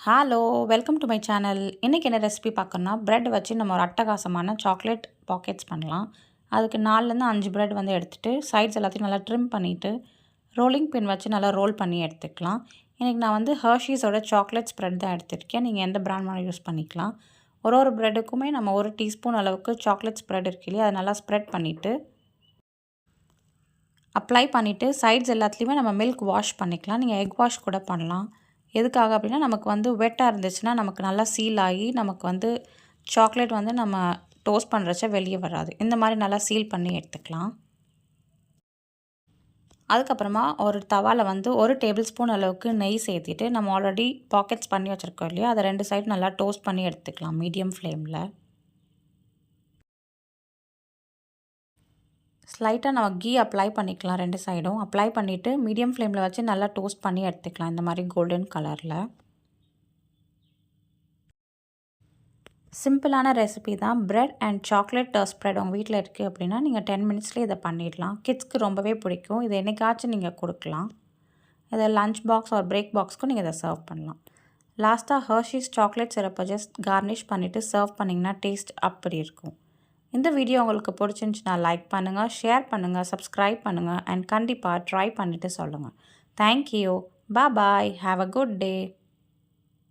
Hello welcome to my channel. இன்றைக்கி என்ன recipe பார்க்கணுன்னா, ப்ரெட் வச்சு நம்ம ஒரு அட்டகாசமான சாக்லேட் பாக்கெட்ஸ் பண்ணலாம். அதுக்கு 4லேருந்து 5 ப்ரெட் வந்து எடுத்துகிட்டு சைட்ஸ் எல்லாத்தையும் நல்லா ட்ரிம் பண்ணிவிட்டு ரோலிங் பின் வச்சு நல்லா ரோல் பண்ணி எடுத்துக்கலாம். இன்றைக்கி நான் வந்து ஹர்ஷீஸோட சாக்லேட் ஸ்ப்ரெட் தான் எடுத்துருக்கேன். நீங்கள் எந்த பிராண்ட் வேணாலும் யூஸ் பண்ணிக்கலாம். ஒரு ப்ரெட்டுக்குமே நம்ம 1 டீஸ்பூன் அளவுக்கு சாக்லேட் ஸ்ப்ரெட் இருக்கு இல்லையா, அதை நல்லா ஸ்ப்ரெட் பண்ணிவிட்டு அப்ளை பண்ணிவிட்டு சைட்ஸ் எல்லாத்துலேயுமே நம்ம மில்க் வாஷ் பண்ணிக்கலாம். நீங்கள் எக் வாஷ் கூட பண்ணலாம். எதுக்காக அப்படின்னா, நமக்கு வந்து வெட்டாக இருந்துச்சுன்னா நமக்கு நல்லா சீல் ஆகி நமக்கு வந்து சாக்லேட் வந்து நம்ம டோஸ்ட் பண்ணுறச்ச வெளியே வராது. இந்த மாதிரி நல்லா சீல் பண்ணி எடுத்துக்கலாம். அதுக்கப்புறமா ஒரு தவாவில் வந்து 1 டேபிள் ஸ்பூன் அளவுக்கு நெய் சேர்த்திட்டு நம்ம ஆல்ரெடி பாக்கெட்ஸ் பண்ணி வச்சுருக்கோம் இல்லையா, அதை 2 சைடு நல்லா டோஸ்ட் பண்ணி எடுத்துக்கலாம் மீடியம் ஃப்ளேமில். ஸ்லைட்டாக நம்ம கீ அப்ளை பண்ணிக்கலாம். 2 சைடும் அப்ளை பண்ணிவிட்டு மீடியம் ஃப்ளேமில் வச்சு நல்லா டோஸ்ட் பண்ணி எடுத்துக்கலாம். இந்த மாதிரி கோல்டன் கலரில். சிம்பிளான ரெசிபி தான். ப்ரெட் அண்ட் சாக்லேட் ஸ்ப்ரெட் உங்கள் வீட்டில் இருக்குது அப்படின்னா நீங்கள் 10 மினிட்ஸ்லேயே இதை பண்ணிடலாம். கிட்ஸ்க்கு ரொம்பவே பிடிக்கும். இதை என்னைக்காச்சும் நீங்கள் கொடுக்கலாம். இதை லஞ்ச் பாக்ஸ் ஒரு பிரேக் பாக்ஸ்க்கும் நீங்கள் இதை சர்வ் பண்ணலாம். லாஸ்ட்டாக ஹர்ஷீஸ் சாக்லேட் சிரப்பை ஜஸ்ட் கார்னிஷ் பண்ணிவிட்டு சர்வ் பண்ணிங்கன்னா டேஸ்ட் அப்படி இருக்கும். இந்த வீடியோ உங்களுக்கு பிடிச்சிருந்துச்சுன்னா லைக் பண்ணுங்கள், ஷேர் பண்ணுங்கள், சப்ஸ்கிரைப் பண்ணுங்கள் அண்ட் கண்டிப்பாக ட்ரை பண்ணிவிட்டு சொல்லுங்கள். Thank you. Bye. Have a good day.